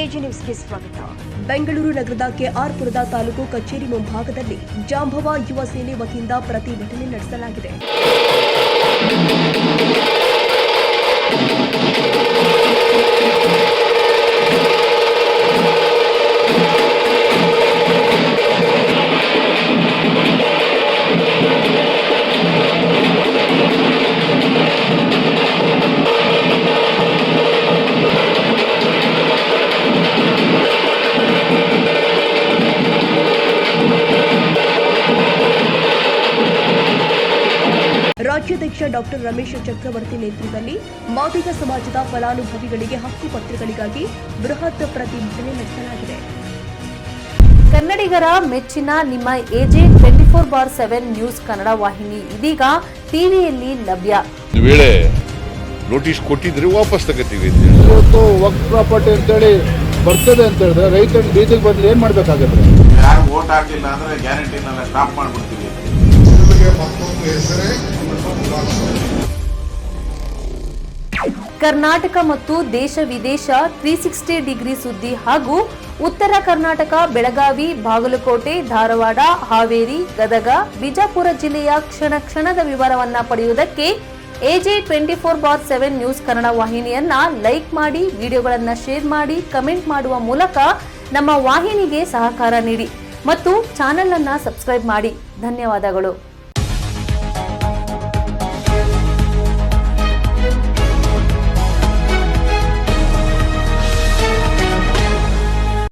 AJ ನ್ಯೂಸ್ಗೆ ಸ್ವಾಗತ. ಬೆಂಗಳೂರು ನಗರದ ಕೆಆರ್ಪುರದ ತಾಲೂಕು ಕಚೇರಿ ಮುಂಭಾಗದಲ್ಲಿ ಜಾಂಬವ ಯುವ ಸೇನೆ ವತಿಯಿಂದ ಪ್ರತಿಭಟನೆ ನಡೆಸಲಾಗಿದೆ. ರಾಜ್ಯಾಧ್ಯಕ್ಷ ಡಾಕ್ಟರ್ ರಮೇಶ್ ಚಕ್ರವರ್ತಿ ನೇತೃತ್ವದಲ್ಲಿ ಮಾದಿಗ ಸಮಾಜದ ಫಲಾನುಭವಿಗಳಿಗೆ ಹಕ್ಕು ಪತ್ರಗಳಿಗಾಗಿ ಬೃಹತ್ ಪ್ರತಿಭಟನೆ ನಡೆಸಲಾಗಿದೆ. ಕನ್ನಡಿಗರ ಮೆಚ್ಚಿನ ನಿಮ್ಮ ಎಜೆ 24/7 ನ್ಯೂಸ್ ಕನ್ನಡ ವಾಹಿನಿ ಇದೀಗ ಟಿವಿಯಲ್ಲಿ ಲಭ್ಯ. ವೇಳೆ ನೋಟಿಸ್ ಕೊಟ್ಟಿದ್ರೆ ವಾಪಸ್ ತಗೋತೀವಿ. ಇವತ್ತು ವಕ್ಫ್ ಪ್ರಾಪರ್ಟಿ ಅಂತೇಳಿ ಬರ್ತದೆ ಅಂತ ಹೇಳಿದ್ರೆ ರೈತರ ಬೀದಿಗೆ ಬಂದು ಏನ್ ಮಾಡ್ಬೇಕಾಗತ್ತೆ? ಯಾರು ವೋಟ್ ಹಾಕಲಿಲ್ಲ ಅಂದ್ರೆ ಗ್ಯಾರಂಟಿನೆಲ್ಲ ಸ್ಟಾಪ್ ಮಾಡ್ಬಿಡ್ತೀವಿ. ಕರ್ನಾಟಕ ಮತ್ತು ದೇಶ ವಿದೇಶ 360 ಡಿಗ್ರಿ ಸುದ್ದಿ ಹಾಗೂ ಉತ್ತರ ಕರ್ನಾಟಕ, ಬೆಳಗಾವಿ, ಬಾಗಲಕೋಟೆ, ಧಾರವಾಡ, ಹಾವೇರಿ, ಗದಗ, ಬಿಜಾಪುರ ಜಿಲ್ಲೆಯ ಕ್ಷಣ ಕ್ಷಣದ ವಿವರವನ್ನ ಪಡೆಯುವುದಕ್ಕೆ ಎಜೆ 24/7 ನ್ಯೂಸ್ ಕನ್ನಡ ವಾಹಿನಿಯನ್ನ ಲೈಕ್ ಮಾಡಿ, ವಿಡಿಯೋಗಳನ್ನ ಶೇರ್ ಮಾಡಿ, ಕಮೆಂಟ್ ಮಾಡುವ ಮೂಲಕ ನಮ್ಮ ವಾಹಿನಿಗೆ ಸಹಕಾರ ನೀಡಿ ಮತ್ತು ಚಾನೆಲ್ ಅನ್ನ ಸಬ್ಸ್ಕ್ರೈಬ್ ಮಾಡಿ. ಧನ್ಯವಾದಗಳು.